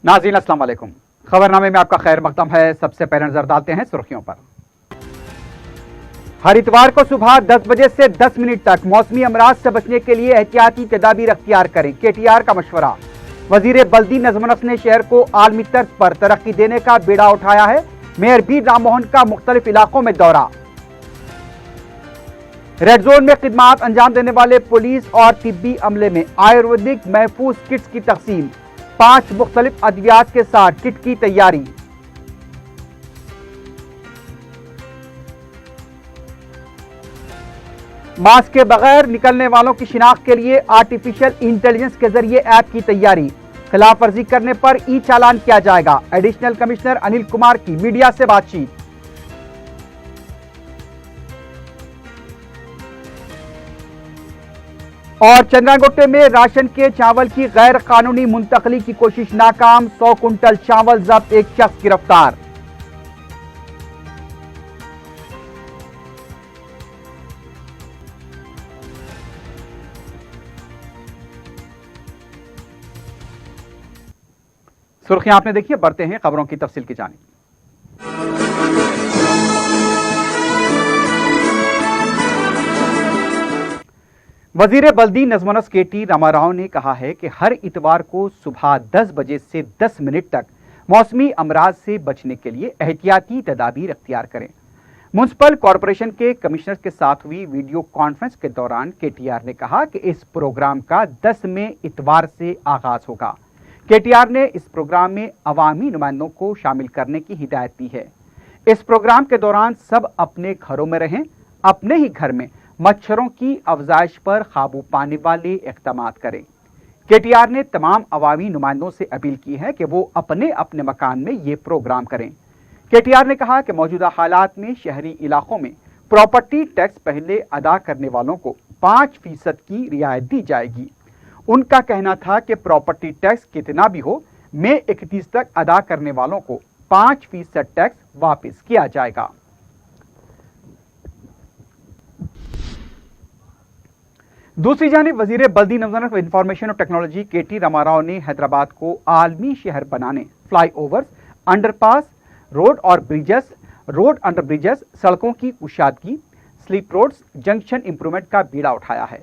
नाज़रीन अस्सलाम वालेकुम। खबरनामे में आपका खैर मकदम है। सबसे पहले नजर डालते हैं सुर्खियों पर। हर इतवार को सुबह 10 बजे से 10 मिनट तक मौसमी अमराज से बचने के लिए एहतियाती तदाबीर अख्तियार करें, केटीआर का मशवरा। वजीर बल्दी नजमनस ने शहर को आलमी तर्ज पर तरक्की देने का बीड़ा उठाया है। मेयर बी राम मोहन का मुख्तलिफ इलाकों में दौरा। रेड जोन में खिदमात अंजाम देने वाले पुलिस और तिब्बी अमले में आयुर्वेदिक महफूज किट्स की तकसीम। 5 मुख्तलिफ अद्वियात के साथ किट की तैयारी। मास्क के बगैर निकलने वालों की शिनाख्त के लिए आर्टिफिशियल इंटेलिजेंस के जरिए ऐप की तैयारी। खिलाफ वर्जी करने पर ई चालान किया जाएगा। एडिशनल कमिश्नर अनिल कुमार की मीडिया से बातचीत। और चंद्रागोटे में राशन के चावल की गैर कानूनी मुंतकली की कोशिश नाकाम। 100 कुंटल चावल जब्त, एक शख्स गिरफ्तार। सुर्खियां आपने देखी, बढ़ते हैं खबरों की तफसील की जानिब। वजीर बल्दी नजमनस केटी रामाराव ने कहा है कि हर इतवार को सुबह 10 बजे से 10 मिनट तक मौसमी अमराज से बचने के लिए एहतियाती तदाबीर अख्तियार करें। म्युनिसिपल कॉरपोरेशन के कमिश्नर के साथ हुई वीडियो कॉन्फ्रेंस के दौरान केटीआर ने कहा कि इस प्रोग्राम का 10 में इतवार से आगाज होगा। केटीआर ने इस प्रोग्राम में अवामी नुमाइंदों को शामिल करने की हिदायत दी है। इस प्रोग्राम के दौरान सब अपने घरों में रहें, अपने ही घर में मच्छरों की अफजाइश पर काबू पाने वाले इक़दाम करें। केटीआर ने तमाम अवामी नुमाइंदों से अपील की है कि वो अपने अपने मकान में ये प्रोग्राम करें। केटीआर ने कहा कि मौजूदा हालात में शहरी इलाकों में प्रॉपर्टी टैक्स पहले अदा करने वालों को 5% की रियायत दी जाएगी। उनका कहना था कि प्रॉपर्टी टैक्स कितना भी हो, मई 31 तक अदा करने वालों को 5% टैक्स वापस किया जाएगा। दूसरी जानिब वजीर बल्दी नजमनस इंफॉर्मेशन और टेक्नोलॉजी केटी रामाराव ने हैदराबाद को आलमी शहर बनाने flyovers, underpass, road under bridges, सड़कों की कुशादगी, स्लीप रोड्स, जंक्शन इंप्रूवमेंट का बीड़ा उठाया है।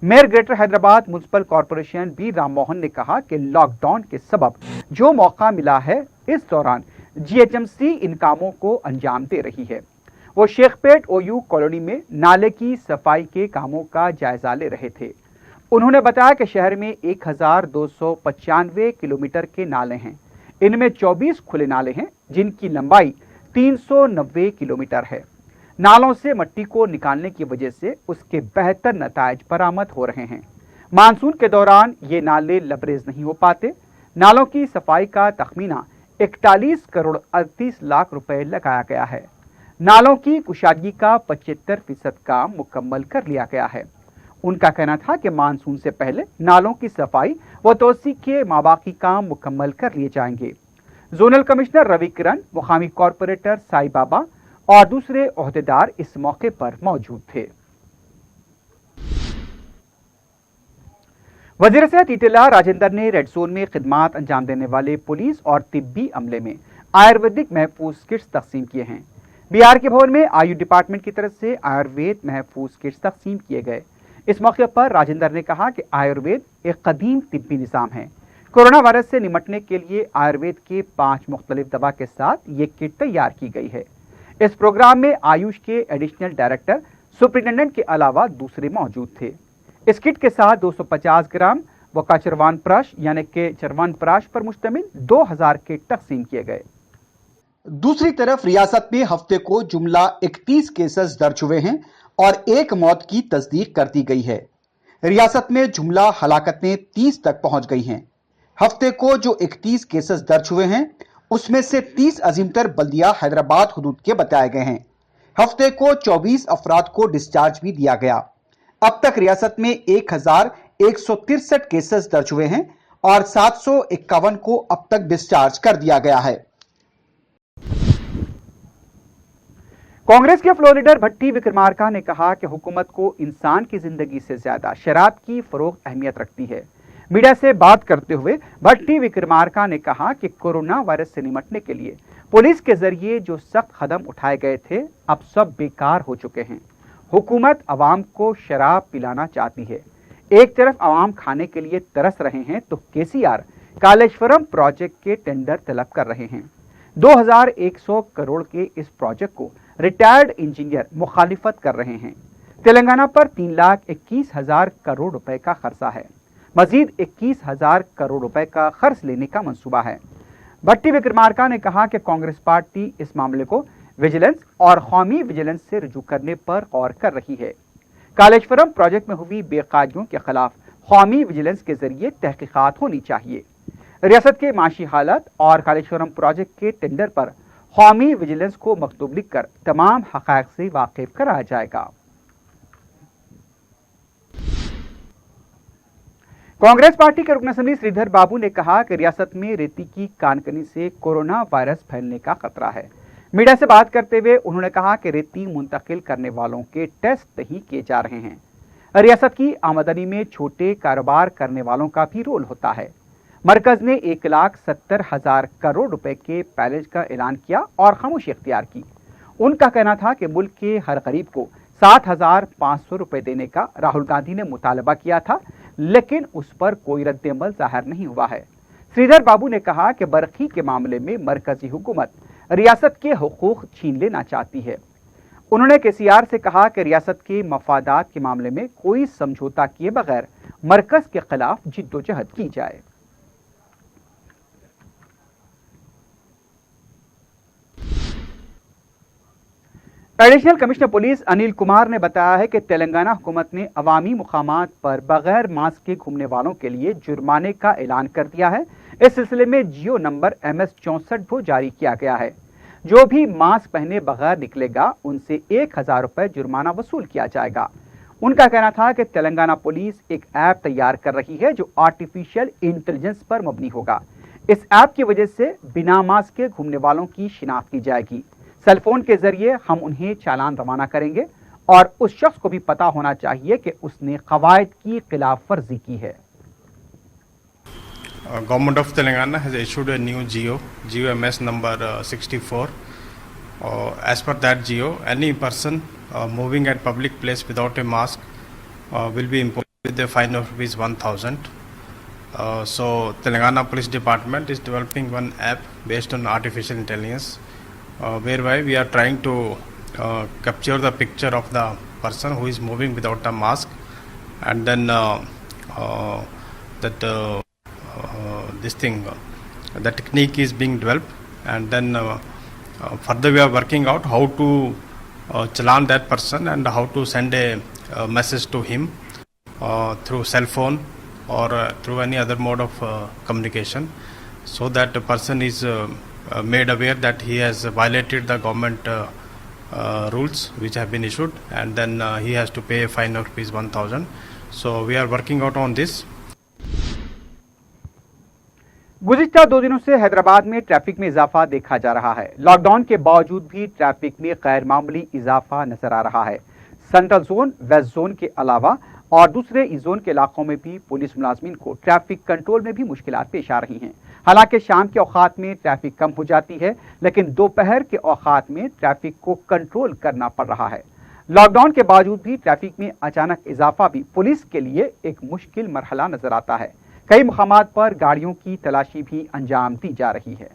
Mayor greater Hyderabad municipal corporation B Ram Mohan ने कहा कि लॉकडाउन के सबब जो मौका मिला है, इस दौरान जीएचएमसी इन कामों को अंजाम दे रही है। वो शेखपेट ओयू कॉलोनी में नाले की सफाई के कामों का जायजा ले रहे थे। उन्होंने बताया कि शहर में 1295 किलोमीटर के नाले हैं। इनमें 24 खुले नाले हैं जिनकी लंबाई 390 किलोमीटर है। नालों से मिट्टी को निकालने की वजह से उसके बेहतर नतायज बरामद हो रहे हैं। मानसून के दौरान ये नाले लबरेज नहीं हो पाते। नालों की सफाई का तखमीना 41 करोड़ 38 लाख रुपए लगाया गया है। नालों की कुशादगी का 75% काम मुकम्मल कर लिया गया है। उनका कहना था कि मानसून से पहले नालों की सफाई व तोसी के माबाकी काम मुकम्मल कर लिए जाएंगे। जोनल कमिश्नर रवि किरण, मुकामी कॉरपोरेटर साई बाबा और दूसरे ओहदेदार इस मौके पर मौजूद थे। वजीर सेहत ईटेला राजेंद्र ने रेड जोन में खिदमात अंजाम देने वाले पुलिस और तिब्बी अमले में आयुर्वेदिक महफूज किट्स तकसीम किए हैं। बिहार के भवन में आयु डिपार्टमेंट की तरफ से आयुर्वेद महफूज किट्स तकसीम किए गए। इस मौके पर राजेंद्र ने कहा कि आयुर्वेद एक कदीम तिब्बी निज़ाम है। कोरोना वायरस से निपटने के लिए आयुर्वेद के 5 मुख्तलिफ दवा के साथ ये किट तैयार की गई है। इस प्रोग्राम में आयुष के एडिशनल डायरेक्टर, सुपरिटेंडेंट के अलावा दूसरे मौजूद थे। इस किट के साथ 250 ग्राम वका चरवानप्राश यानी कि चरवानप्राश पर मुश्तमिल 2000 किट तकसीम किए गए। दूसरी तरफ रियासत में हफ्ते को जुमला 31 केसेस दर्ज हुए हैं और 1 मौत की तस्दीक कर दी गई है। रियासत में जुमला हलाकतें 30 तक पहुंच गई हैं। हफ्ते को जो 31 केसेस दर्ज हुए हैं उसमें से 30 अजीमतर बल्दिया हैदराबाद हुदूद के बताए गए हैं। हफ्ते को 24 अफराद को डिस्चार्ज भी दिया गया। अब तक रियासत में 1163 केसेस दर्ज हुए हैं और 751 को अब तक डिस्चार्ज कर दिया गया है। कांग्रेस के फ्लोर लीडर भट्टी विक्रमार्का ने कहा कि हुकूमत को इंसान की जिंदगी से ज्यादा शराब की फरोख्त अहमियत रखती है। मीडिया से बात करते हुए भट्टी विक्रमार्का ने कहा कि कोरोना वायरस से निपटने के लिए पुलिस के जरिए जो सख्त कदम उठाए गए थे अब सब बेकार हो चुके हैं। हुकूमत अवाम को शराब पिलाना चाहती है, एक तरफ अवाम खाने के लिए तरस रहे हैं तो केसीआर कालेश्वरम प्रोजेक्ट के टेंडर तलब कर रहे हैं। 2100 करोड़ के इस प्रोजेक्ट को रिटायर्ड इंजीनियर मुखालिफत कर रहे हैं। तेलंगाना पर 3,21,000 करोड़ रुपए का खर्चा है, मजीद 21,000 करोड़ रुपए का खर्च लेने का मंसूबा है। भट्टी विक्रमार्का ने कहा कि कांग्रेस पार्टी इस मामले को विजिलेंस और कौमी विजिलेंस से रुजू करने पर गौर कर रही है। कालेश्वरम प्रोजेक्ट में हुई बेकायदगियों के खिलाफ कौमी विजिलेंस के जरिए तहकीकात होनी चाहिए। रियासत के माशी हालत और कालेश्वरम प्रोजेक्ट के टेंडर पर कौमी विजिलेंस को मकतूब लिखकर तमाम हक़ाइक़ से वाकिफ कराया जाएगा। कांग्रेस पार्टी के रुकन असम्बली श्रीधर बाबू ने कहा कि रियासत में रेती की कानकनी से कोरोना वायरस फैलने का खतरा है। मीडिया से बात करते हुए उन्होंने कहा कि रेती मुंतकिल करने वालों के टेस्ट नहीं किए जा रहे हैं। रियासत की आमदनी में छोटे कारोबार करने वालों का भी रोल होता है। मरकज ने 1,70,000 करोड़ रुपए के पैकेज का ऐलान किया और खामोशी इख्तियार की। उनका कहना था कि मुल्क के हर गरीब को 7,500 रुपए देने का राहुल गांधी ने मुतालबा किया था, लेकिन उस पर कोई रद्द-ए-अमल जाहिर नहीं हुआ है। श्रीधर बाबू ने कहा कि बरखी के मामले में मरकजी हुकूमत रियासत के हुकूक छीन लेना चाहती है। उन्होंने केसीआर से कहा कि रियासत के मफादात के मामले में कोई समझौता किए बगैर मरकज के खिलाफ जिद्दोजहद की जाए। Additional commissioner police Anil Kumar ने बताया है कि तेलंगाना हुकूमत ने अवामी मुकामात पर बगैर मास्क के घूमने वालों के लिए जुर्माने का ऐलान कर दिया है। इस सिलसिले में जियो नंबर MS64 को जारी किया गया है। जो भी मास्क पहने बगैर निकलेगा उनसे 1,000 रुपए जुर्माना वसूल किया जाएगा। उनका कहना था कि तेलंगाना पुलिस एक ऐप तैयार कर रही है जो आर्टिफिशियल इंटेलिजेंस पर मबनी होगा। इस ऐप की वजह से बिना मास्क के घूमने वालों की शिनाख्त की जाएगी। सेलफोन के जरिए हम उन्हें चालान रवाना करेंगे और उस शख्स को भी पता होना चाहिए कि उसने कवायद की खिलाफ वर्जी की है। Government of Telangana has issued a new GO MS number 64. As per that GO, any person moving at public place without a mask will be imposed with a fine of ₹1,000. So Telangana Police Department is developing one app based on artificial intelligence, whereby we are trying to capture the picture of the person who is moving without a mask, and then the technique is being developed, and then further we are working out how to challan that person and how to send a message to him through cell phone or through any other mode of communication, so that the person is made aware that he has violated the government rules which have been issued, and then he has to pay a fine of ₹1,000. So we are working out on this. गुज़िश्ता 2 दिनों से हैदराबाद में traffic में इजाफा देखा जा रहा है। Lockdown के बावजूद भी ट्रैफिक में गैर मामूली इजाफा नजर आ रहा है। सेंट्रल जोन, वेस्ट जोन के अलावा और दूसरे ई जोन के इलाकों में भी पुलिस मुलाजमीन को ट्रैफिक कंट्रोल में भी मुश्किलात पेश आ रही हैं। हालांकि शाम के औकात में ट्रैफिक कम हो जाती है, लेकिन दोपहर के औकात में ट्रैफिक को कंट्रोल करना पड़ रहा है। लॉकडाउन के बावजूद भी ट्रैफिक में अचानक इजाफा भी पुलिस के लिए एक मुश्किल मरहला नजर आता है। कई मुकामात पर गाड़ियों की तलाशी भी अंजाम दी जा रही है।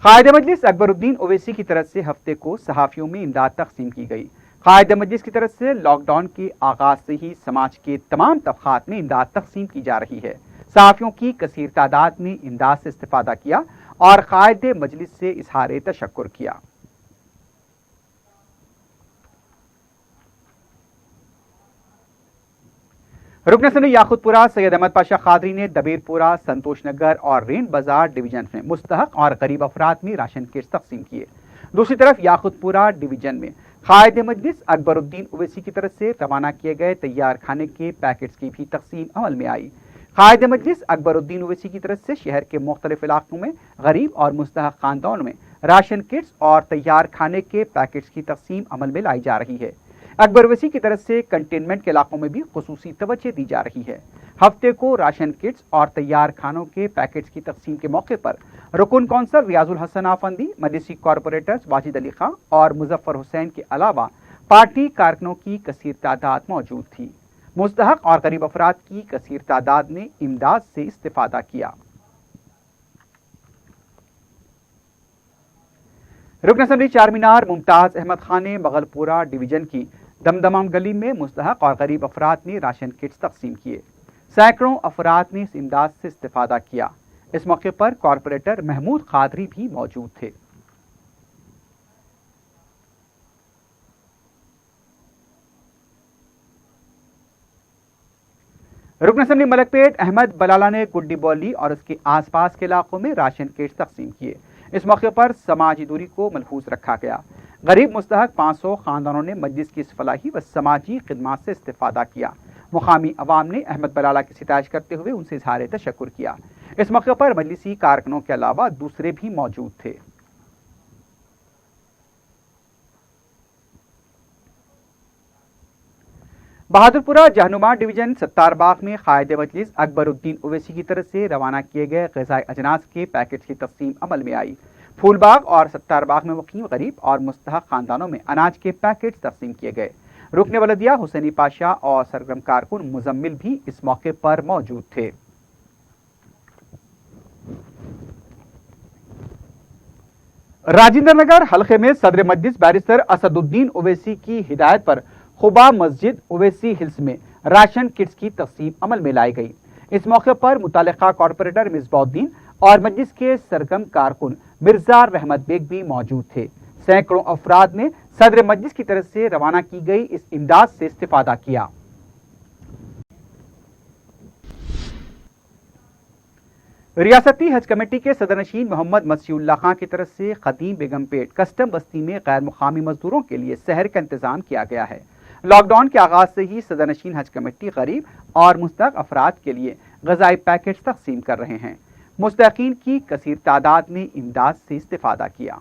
कायद मजलिस अकबरुद्दीन ओवैसी की तरफ से हफ्ते को सहाफियों में इमदाद तकसीम की गई। कायद मजलिस की तरफ से लॉकडाउन के आगाज से ही समाज के तमाम तबकात में इमदाद तकसीम की जा रही है। सहाफियों की कसीर तादाद ने इमदाद से इस्तिफादा किया और कायद मजलिस से इजहार तशक्कुर किया। रुकन असम्बली याकुतपुरा सैयद अहमद पाशा कादरी ने दबीरपुरा, संतोष नगर और रेन बाजार डिवीजन में मुस्तहक और गरीब अफराद में राशन किट्स तकसीम किए। दूसरी तरफ याकुतपुरा डिवीजन में कायद मजलिस अकबरुद्दीन ओवैसी की तरफ से रवाना किए गए तैयार खाने के पैकेट्स की भी तकसीम अमल में आई। कायद मजलिस अकबरुद्दीन ओवैसी की तरफ से शहर के मुख्तलिफ इलाकों में गरीब और मुस्तहक खानदानों में राशन किट्स और तैयार खाने के पैकेट्स की तकसीम अमल में लाई जा रही है। अकबर ओवैसी की तरफ से कंटेनमेंट के इलाकों में भी खुसूसी तवज्जो दी जा रही है। हफ्ते को राशन किट्स और तैयार खानों के पैकेट्स की तकसीम के मौके पर रुकन कौंसल रियाजुल हसन आफंदी, मजलिसी कॉरपोरेटर्स वाजिद अली खां और मुजफ्फर हुसैन के अलावा पार्टी कारकुनों की कसीर तादाद मौजूद थी। मुस्तहक और गरीब अफराद की कसीर तादाद ने इमदाद से इस्तिफादा किया। रुकन असम्बली चारमीनार मुमताज अहमद खान ने बगलपुरा डिवीजन की दमदमाम गली में मुस्तहक और गरीब अफराद ने राशन किट्स तकसीम किए। सैकड़ों अफराद ने इस इमदाद से इस्तिफादा किया। इस मौके पर कॉरपोरेटर महमूद खादरी भी मौजूद थे। रुकन असम्बली मलकपेट अहमद बलाला ने गुड्डी बौली और उसके आसपास के इलाकों में राशन किट्स तकसीम किए। इस मौके पर समाजी दूरी को मलहूज रखा गया। गरीब मुस्तहक 500 खानदानों ने मस्जिद की इस फलाही व समाजी खिदमात से इस्तिफादा किया। मुकामी अवाम ने अहमद बलाला की सितारिश करते हुए उनसे इजहार तशक्कुर किया। इस मौके पर मजलिसी कारकुनों के अलावा दूसरे भी मौजूद थे। बहादुरपुरा जहनुमा डिवीजन सत्तारबाग में कायद मजलिस अकबरुद्दीन ओवैसी की तरफ से रवाना किए गए ग़िज़ाई अजनास के पैकेट्स की तकसीम अमल में आई। फूलबाग और सत्तारबाग में मुक़ीम गरीब और मुस्तहक खानदानों में अनाज के पैकेट्स तकसीम किए गए। रुकने वलदिया हुसैनी पाशा और सरगर्म कारकुन मुजम्मिल भी इस मौके पर मौजूद थे। राजेंद्र नगर हल्के में सदर मजलिस बैरिस्टर असदुद्दीन ओवैसी की हिदायत पर खुबा मस्जिद ओवैसी हिल्स में राशन किट्स की तकसीम अमल में लाई गई। इस मौके पर मुतालिका कॉरपोरेटर मिसबाउद्दीन और मजलिस के सरगर्म कारकुन मिर्जा रहमत बेग भी मौजूद थे। सैकड़ों अफराद ने सदर मजलिस की तरफ से रवाना की गई इस इमदाद से इस्तिफादा किया। रियासती हज कमेटी के सदरनशीन मोहम्मद मसीउल्लाह खां की तरफ से खतीम बेगमपेट कस्टम बस्ती में गैर मुकामी मजदूरों के लिए सहर का इंतजाम किया गया है। लॉकडाउन के आगाज से ही सदरनशीन हज कमेटी गरीब और मुस्तहक अफराद के लिए ग़िज़ाई पैकेट्स तकसीम कर रहे हैं। मुस्तहकीन की कसीर तादाद ने इमदाद से इस्तिफादा किया।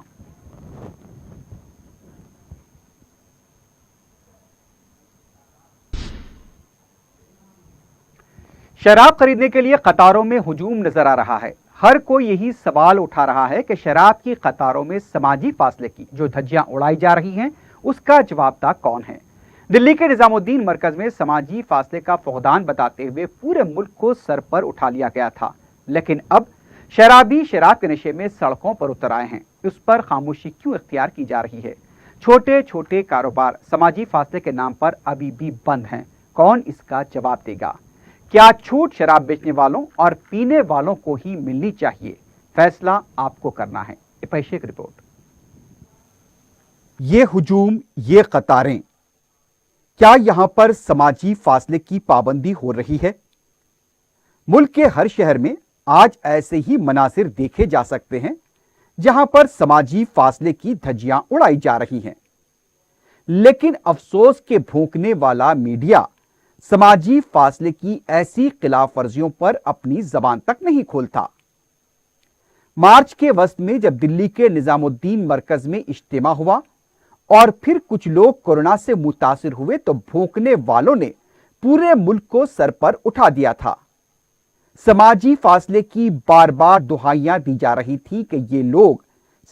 शराब खरीदने के लिए कतारों में हुजूम नजर आ रहा है। हर कोई यही सवाल उठा रहा है कि शराब की कतारों में समाजी फासले की जो धज्जियां उड़ाई जा रही हैं, उसका जवाबदार कौन है। दिल्ली के निजामुद्दीन मरकज में समाजी फासले का फुकदान बताते हुए पूरे मुल्क को सर पर उठा लिया गया था, लेकिन अब शराबी शराब के नशे में सड़कों पर उतर आए हैं। उस पर खामोशी क्यों इख्तियार की जा रही है। छोटे छोटे कारोबार समाजी फासले के नाम पर अभी भी बंद हैं। कौन इसका जवाब देगा। क्या छूट शराब बेचने वालों और पीने वालों को ही मिलनी चाहिए। फैसला आपको करना है। पेश एक रिपोर्ट। ये हुजूम, ये कतारें, क्या यहां पर समाजी फासले की पाबंदी हो रही है। मुल्क के हर शहर में आज ऐसे ही मनासिर देखे जा सकते हैं जहां पर समाजी फासले की धज्जियां उड़ाई जा रही हैं, लेकिन अफसोस के भौंकने वाला मीडिया समाजी फासले की ऐसी खिलाफ वर्जियों पर अपनी जबान तक नहीं खोलता। मार्च के वस्त में जब दिल्ली के निजामुद्दीन मरकज में इज्तिमा हुआ और फिर कुछ लोग कोरोना से मुतासिर हुए तो भौंकने वालों ने पूरे मुल्क को सर पर उठा दिया था। समाजी फासले की बार बार दुहाइयां दी जा रही थी कि ये लोग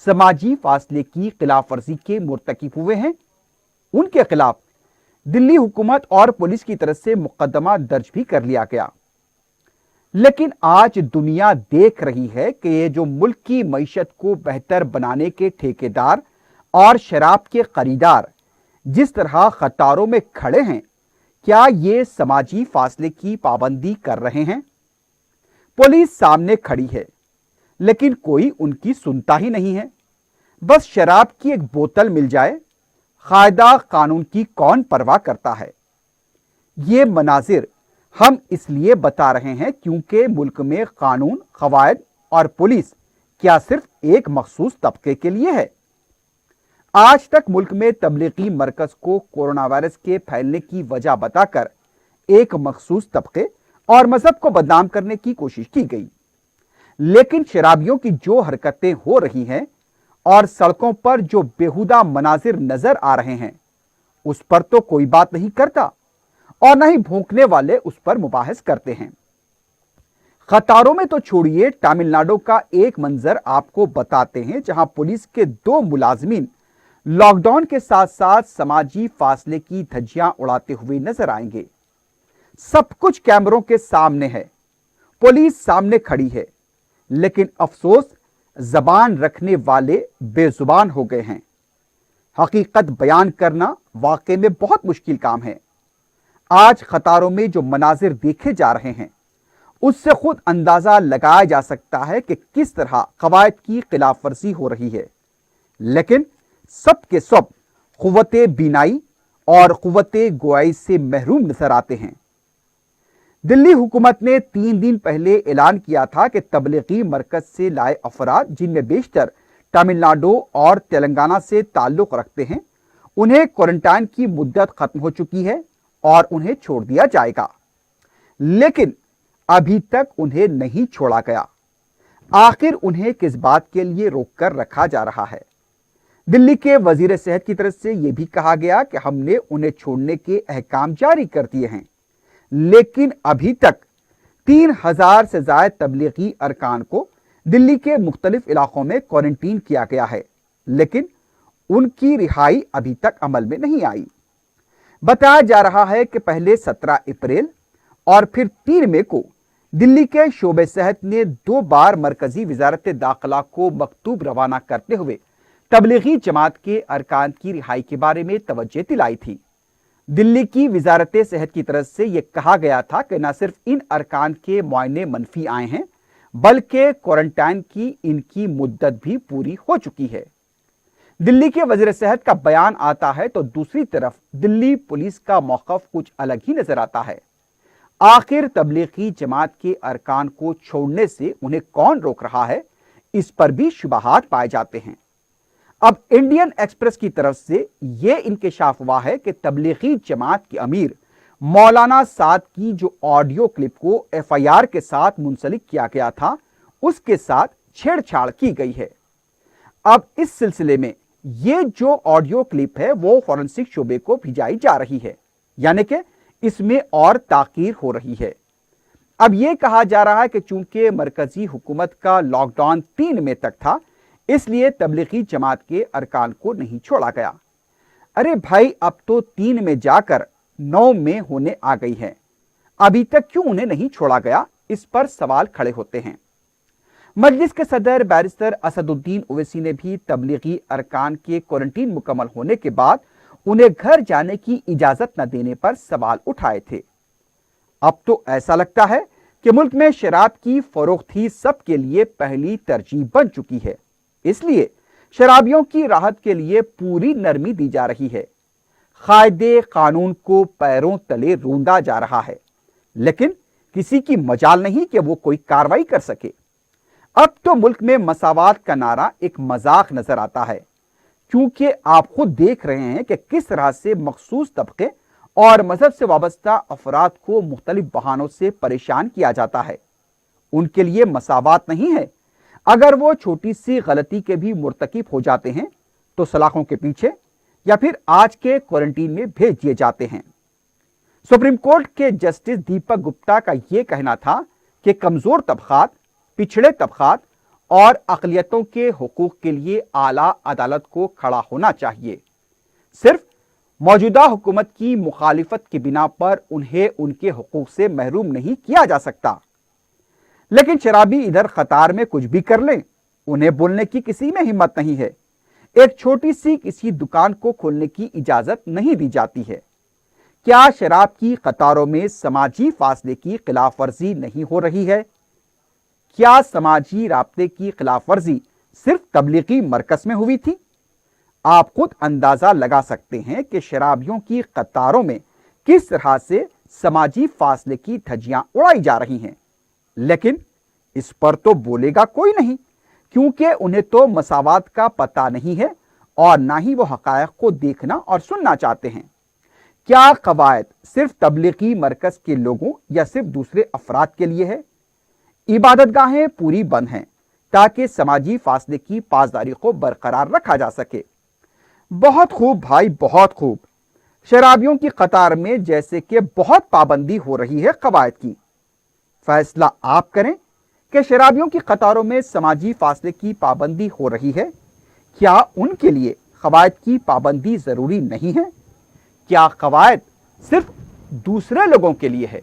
समाजी फासले की खिलाफ वर्जी के मुर्तकिब हुए हैं। उनके खिलाफ दिल्ली हुकूमत और पुलिस की तरफ से मुकदमा दर्ज भी कर लिया गया। लेकिन आज दुनिया देख रही है कि ये जो मुल्क की मईशत को बेहतर बनाने के ठेकेदार और शराब के खरीदार जिस तरह कतारों में खड़े हैं, क्या ये समाजी फासले की पाबंदी कर रहे हैं। पुलिस सामने खड़ी है, लेकिन कोई उनकी सुनता ही नहीं है। बस शराब की एक बोतल मिल जाए, कायदा कानून की कौन परवाह करता है। ये मनाजिर हम इसलिए बता रहे हैं क्योंकि मुल्क में कानून, कवायद और पुलिस क्या सिर्फ एक मखसूस तबके के लिए है। आज तक मुल्क में तबलीगी मरकज को कोरोना वायरस के फैलने की वजह बताकर एक मखसूस तबके और मजहब को बदनाम करने की कोशिश की गई, लेकिन शराबियों की जो हरकतें हो रही हैं और सड़कों पर जो बेहुदा मनाजिर नजर आ रहे हैं, उस पर तो कोई बात नहीं करता और न ही भौंकने वाले उस पर मुबाहिस करते हैं। कतारों में तो छोड़िए, तमिलनाडु का एक मंजर आपको बताते हैं जहां पुलिस के 2 मुलाजमीन लॉकडाउन के साथ साथ समाजी फासले की धज्जियां उड़ाते हुए नजर आएंगे। सब कुछ कैमरों के सामने है, पुलिस सामने खड़ी है, लेकिन अफसोस जबान रखने वाले बेजुबान हो गए हैं। हकीकत बयान करना वाकई में बहुत मुश्किल काम है। आज कतारों में जो मनाजिर देखे जा रहे हैं उससे खुद अंदाजा लगाया जा सकता है कि किस तरह कवायद की खिलाफ वर्जी हो रही है, लेकिन सब के सब कुव्वते बीनाई और कुव्वते गोयाई से महरूम नजर आते हैं। दिल्ली हुकूमत ने 3 दिन पहले ऐलान किया था कि तबलीगी मरकज से लाए अफराद, जिनमें बेशतर तमिलनाडु और तेलंगाना से ताल्लुक रखते हैं, उन्हें क्वारंटाइन की मुद्दत खत्म हो चुकी है और उन्हें छोड़ दिया जाएगा। लेकिन अभी तक उन्हें नहीं छोड़ा गया। आखिर उन्हें किस बात के लिए रोककर रखा जा रहा है? दिल्ली के वजीर सेहत की तरफ से यह भी कहा गया कि हमने उन्हें छोड़ने के अहकाम जारी कर दिए हैं, लेकिन अभी तक 3000 से ज्यादा तबलीगी अरकान को दिल्ली के मुख्तलिफ इलाकों में क्वारंटीन किया गया है, लेकिन उनकी रिहाई अभी तक अमल में नहीं आई। बताया जा रहा है कि पहले 17 अप्रैल और फिर 3 मई को दिल्ली के शोबे सेहत ने 2 बार मरकजी वजारत दाखिला को मकतूब रवाना करते हुए तबलीगी जमात के अरकान की रिहाई के बारे में तवज्जो दिलाई थी। दिल्ली की वजारत सेहत की तरफ से यह कहा गया था कि न सिर्फ इन अरकान के मुआयने मनफी आए हैं, बल्कि क्वारंटाइन की इनकी मुद्दत भी पूरी हो चुकी है। दिल्ली के वजीर सेहत का बयान आता है तो दूसरी तरफ दिल्ली पुलिस का मौक़िफ़ कुछ अलग ही नजर आता है। आखिर तबलीगी जमात के अरकान को छोड़ने से उन्हें कौन रोक रहा है, इस पर भी शुबहात पाए जाते हैं। अब इंडियन एक्सप्रेस की तरफ से यह इंकशाफ हुआ है कि तबलीगी जमात के अमीर मौलाना साद की जो ऑडियो क्लिप को FIR के साथ मुंसलिक किया गया था, उसके साथ छेड़छाड़ की गई है। अब इस सिलसिले में यह जो ऑडियो क्लिप है वो फॉरेंसिक शोबे को भिजाई जा रही है, यानी कि इसमें और ताकीर हो रही है। अब यह कहा जा रहा है कि चूंकि मरकजी हुकूमत का लॉकडाउन 3 मई तक था, इसलिए तबलीगी जमात के अरकान को नहीं छोड़ा गया। अरे भाई, अब तो 3 में जाकर 9 मई होने आ गई है, अभी तक क्यों उन्हें नहीं छोड़ा गया, इस पर सवाल खड़े होते हैं। मजलिस के सदर बैरिस्टर असदुद्दीन ओवैसी ने भी तबलीगी अरकान के क्वारंटीन मुकम्मल होने के बाद उन्हें घर जाने की इजाजत न देने पर सवाल उठाए थे। अब तो ऐसा लगता है कि मुल्क में शराब की फरोख्ती सबके लिए पहली तरजीह बन चुकी है, इसलिए शराबियों की राहत के लिए पूरी नरमी दी जा रही है। कायदे कानून को पैरों तले रूंधा जा रहा है, लेकिन किसी की मजाल नहीं कि वो कोई कार्रवाई कर सके। अब तो मुल्क में मसावात का नारा एक मजाक नजर आता है, क्योंकि आप खुद देख रहे हैं कि किस तरह से मखसूस तबके और मजहब से वाबस्ता अफराद को मुख्तलिफ बहानों से परेशान किया जाता है। उनके लिए मसावात नहीं है। अगर वो छोटी सी गलती के भी मुर्तकिब हो जाते हैं तो सलाखों के पीछे या फिर आज के क्वारंटीन में भेज दिए जाते हैं। सुप्रीम कोर्ट के जस्टिस दीपक गुप्ता का यह कहना था कि कमजोर तबकात, पिछड़े तबकात और अक़लियतों के हुकूक के लिए आला अदालत को खड़ा होना चाहिए। सिर्फ मौजूदा हुकूमत की मुखालिफत की बिना पर उन्हें उनके हुकूक से महरूम नहीं किया जा सकता। लेकिन शराबी इधर कतार में कुछ भी कर लें, उन्हें बोलने की किसी में हिम्मत नहीं है। एक छोटी सी किसी दुकान को खोलने की इजाजत नहीं दी जाती है। क्या शराब की कतारों में समाजी फासले की खिलाफ वर्जी नहीं हो रही है? क्या समाजी राब्ते की खिलाफ वर्जी सिर्फ तबलीगी मरकज में हुई थी? आप खुद अंदाजा लगा सकते हैं कि शराबियों की कतारों में किस तरह से समाजी फासले की धज्जियां उड़ाई जा रही हैं, लेकिन इस पर तो बोलेगा कोई नहीं, क्योंकि उन्हें तो मसावात का पता नहीं है और ना ही वो हकायक को देखना और सुनना चाहते हैं। क्या कवायद सिर्फ तबलीगी मरकज के लोगों या सिर्फ दूसरे अफराद के लिए है? इबादतगाहें पूरी बंद हैं ताकि समाजी फासले की पासदारी को बरकरार रखा जा सके। बहुत खूब भाई, बहुत खूब। शराबियों की कतार में जैसे कि बहुत पाबंदी हो रही है कवायद की। फैसला आप करें कि शराबियों की कतारों में समाजी फासले की पाबंदी हो रही है, क्या उनके लिए कवायद की पाबंदी जरूरी नहीं है? क्या कवायद सिर्फ दूसरे लोगों के लिए है?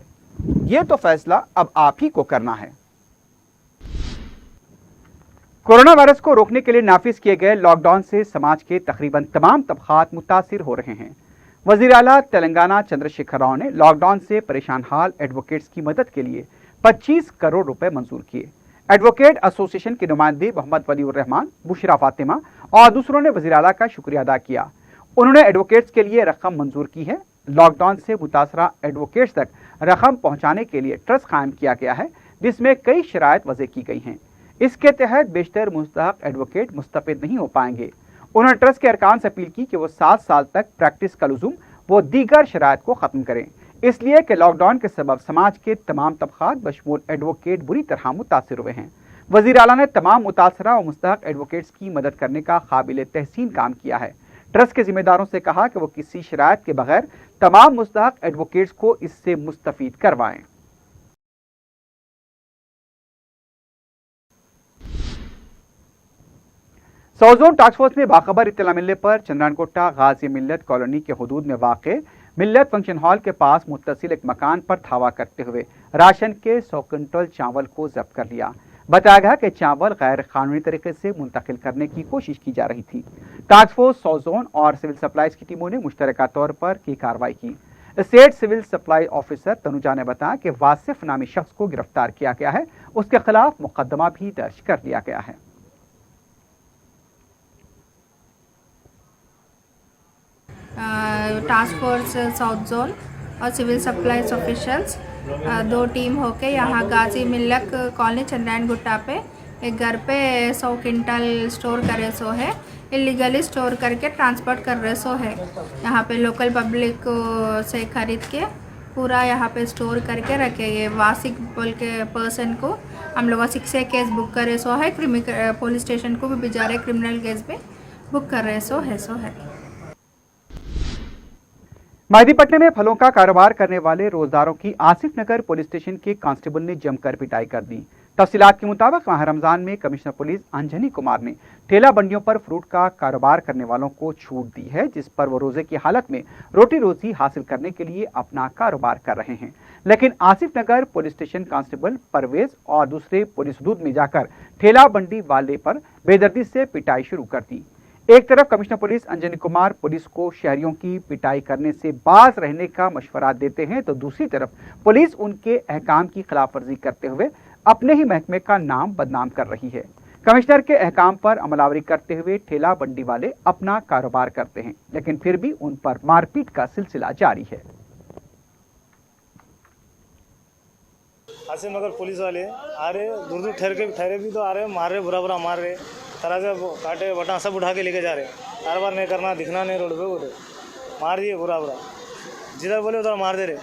यह तो फैसला अब आप ही को करना है। कोरोना वायरस को रोकने के लिए नाफिज किए गए लॉकडाउन से समाज के तकरीबन तमाम तबकात मुतासिर हो रहे हैं। वजीर आला तेलंगाना चंद्रशेखर राव ने लॉकडाउन से परेशान हाल एडवोकेट्स की मदद के लिए 25 करोड़ रुपए मंजूर किए। एडवोकेट एसोसिएशन के नुमाइंदे मोहम्मद वलीउर रहमान, बुशरा फातिमा और दूसरों ने वजीर आला का शुक्रिया अदा किया। उन्होंने एडवोकेट्स के लिए रकम मंजूर की है। लॉकडाउन से मुतासरा एडवोकेट्स तक रकम पहुंचाने के लिए ट्रस्ट कायम किया गया है, जिसमें कई शराइत वज़े की गई हैं। इसके तहत बेशतर मुस्तहक एडवोकेट मुस्तफिद नहीं हो पाएंगे। उन्होंने ट्रस्ट के अरकान से अपील की कि वो 7 साल तक प्रैक्टिस का लुज़ुम वो दीगर शराइत को ख़त्म करें, इसलिए कि लॉकडाउन के सबब समाज के तमाम तबकात बशमूल एडवोकेट बुरी तरह मुतासिर हुए हैं। वज़ीर आला ने तमाम मुतासरा और मुस्तहक एडवोकेट्स की मदद करने का काबिल तहसीन काम किया है। ट्रस्ट के जिम्मेदारों से कहा कि वो किसी शराइत के बगैर तमाम मुस्तहक एडवोकेट्स को इससे मुस्तफीद करवाएं। सौजोन टास्क फोर्स में बाखबर इत्तला मिलने पर चंद्रानकोटा गाजी मिल्लत कॉलोनी के हुदूद में वाक़े मिल्लत फंक्शन हॉल के पास मुत्तसिल एक मकान पर धावा करते हुए राशन के 100 क्विंटल चावल को जब्त कर लिया। बताया गया कि चावल गैर कानूनी तरीके से मुंतकिल करने की कोशिश की जा रही थी। टास्क फोर्स सौजोन और सिविल सप्लाईज की टीमों ने मुश्तरका तौर पर की कार्रवाई की। State civil supply officer Tanuja ने बताया कि वासिफ नामी शख्स को गिरफ्तार किया गया है, उसके खिलाफ मुकदमा भी दर्ज कर लिया गया है। टास्क फोर्स साउथ जोन और सिविल सप्लाईज ऑफिशियल्स 2 टीम होके यहाँ गाजी मिल्लक कॉलोनी चंद्रायन गुट्टा पे एक घर पे 100 क्विंटल स्टोर करे सो है, इलीगली स्टोर करके ट्रांसपोर्ट कर रहे सो है। यहाँ पे लोकल पब्लिक से खरीद के पूरा यहाँ पे स्टोर करके रखे। ये वासिक बोल के पर्सन को हम लोग 6A केस बुक करे सो है, पुलिस स्टेशन को भी भिजा रहे, क्रिमिनल केस पे बुक कर रहे सो है। मेहदीपट्टनम में फलों का कारोबार करने वाले रोजदारों की आसिफ नगर पुलिस स्टेशन के कांस्टेबल ने जमकर पिटाई कर दी। तफसीलात के मुताबिक माह रमजान में कमिश्नर पुलिस अंजनी कुमार ने ठेला बंडियों पर फ्रूट का कारोबार करने वालों को छूट दी है, जिस पर वो रोजे की हालत में रोटी रोजी हासिल करने के लिए अपना कारोबार कर रहे हैं। लेकिन आसिफ नगर पुलिस स्टेशन कांस्टेबल परवेज और दूसरे पुलिस हदूद में जाकर ठेला बंडी वाले पर बेदर्दी से पिटाई शुरू कर दी। एक तरफ commissioner police Anjani Kumar police को शहरियों की पिटाई करने से बाज रहने का मशवरा देते हैं, तो दूसरी तरफ पुलिस उनके अहकाम की खिलाफ वर्जी करते हुए अपने ही महकमे का नाम बदनाम कर रही है। कमिश्नर के अहकाम पर अमलावरी करते हुए ठेला बंडी वाले अपना कारोबार करते हैं, लेकिन फिर भी उन पर मारपीट का सिलसिला जारी है। आसिफ नगर पुलिस वाले आ रहे, दूर दूर ठहरे भी तो आ रहे, मार रहे, बुरा मार रहे, तरह से काटे बटा सब उठा के लेके जा रहे। कारोबार नहीं करना, दिखना नहीं रोड पे, बोले मार दिए बुरा जिधर बोले उधर मार दे रहे,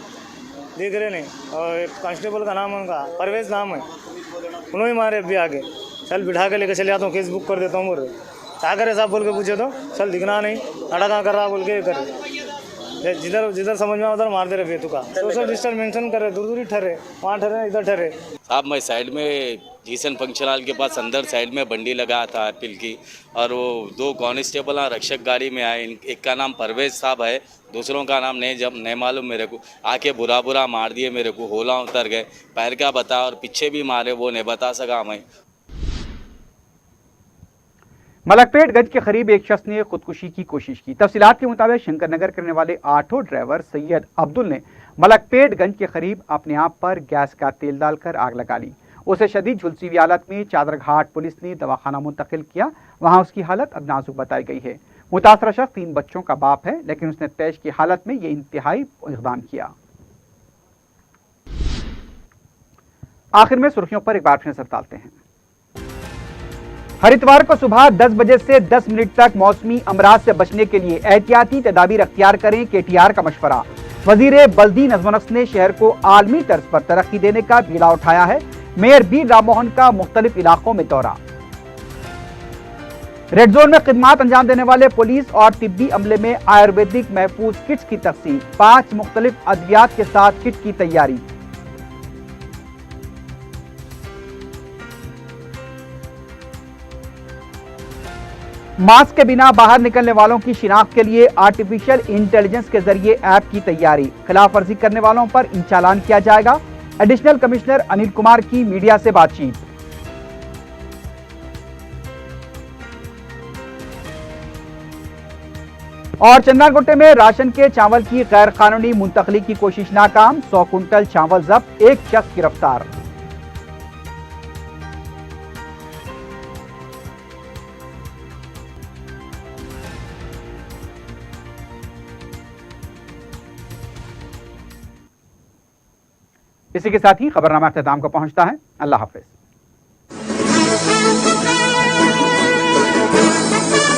देख रहे नहीं। और एक कांस्टेबल का नाम है, उनका परवेज नाम है, उन्होंने मारे अभी आगे। चल बिठा के लेके चले जाता हूँ, केस बुक कर देता हूँ। बोल रहे क्या करे साहब बोल के पूछे तो चल दिखना नहीं, अड़ा कहाँ कर रहा बोल के कर जिधर समझ में उधर मार दे रहे बेतु का। सोशल डिस्टेंस मेंशन कर रहे, दूर ही ठहरे, वहाँ ठहरे इधर ठहरे। साहब मैं साइड में जीसन फंक्शन हॉल के पास अंदर साइड में बंडी लगा था एप्पल की, और वो 2 कांस्टेबल रक्षक गाड़ी में आए। एक का नाम परवेज साहब है, दूसरों का नाम नहीं मालूम मेरे को। आके बुरा मार दिए मेरे को, होला उतर गए, पैर का बता और पीछे भी मारे, वो नहीं बता सका मैं। मलकपेटगंज के करीब एक शख्स ने खुदकुशी की कोशिश की। तफसीलात के मुताबिक शंकर नगर करने वाले ऑटो ड्राइवर सैयद अब्दुल ने मलकपेटगंज के करीब अपने आप पर गैस का तेल डालकर आग लगा ली। उसे शदीद झुलसी हुई हालत में चादरघाट पुलिस ने दवाखाना मुंतकिल किया। वहां उसकी हालत अब नाजुक बताई गई है। मुतासरा शख्स 3 बच्चों का बाप है, लेकिन उसने तैश की हालत में ये इंतहाई इक़दाम किया। आखिर में सुर्खियों पर एक बार फिर नजर डालते हैं। हर इतवार को सुबह 10 बजे से 10 मिनट तक मौसमी अमराज से बचने के लिए एहतियाती तदाबीर अख्तियार करें, KTR का मशवरा। वजीर बल्दी नज़्म-ओ-नस्क ने शहर को आलमी तर्ज पर तरक्की देने का बीड़ा उठाया है। मेयर बी राम मोहन का मुख्तलिफ इलाकों में दौरा। रेड जोन में खिदमात अंजाम देने वाले पुलिस और तिब्बी अमले में आयुर्वेदिक महफूज किट्स की तकसीम, 5 मुख्तलिफ अद्वियात के साथ किट की तैयारी। मास्क के बिना बाहर निकलने वालों की शिनाख्त के लिए आर्टिफिशियल इंटेलिजेंस के जरिए ऐप की तैयारी, खिलाफ वर्जी करने वालों पर ई चालान किया जाएगा। एडिशनल कमिश्नर अनिल कुमार की मीडिया से बातचीत। और चंद्रागुट्टे में राशन के चावल की गैर कानूनी मुंतकली की कोशिश नाकाम, 100 कुंटल चावल जब्त, एक शख्स गिरफ्तार। इसी के साथ ही खबरनामा अख्ताम को पहुंचता है। अल्लाह हाफिज।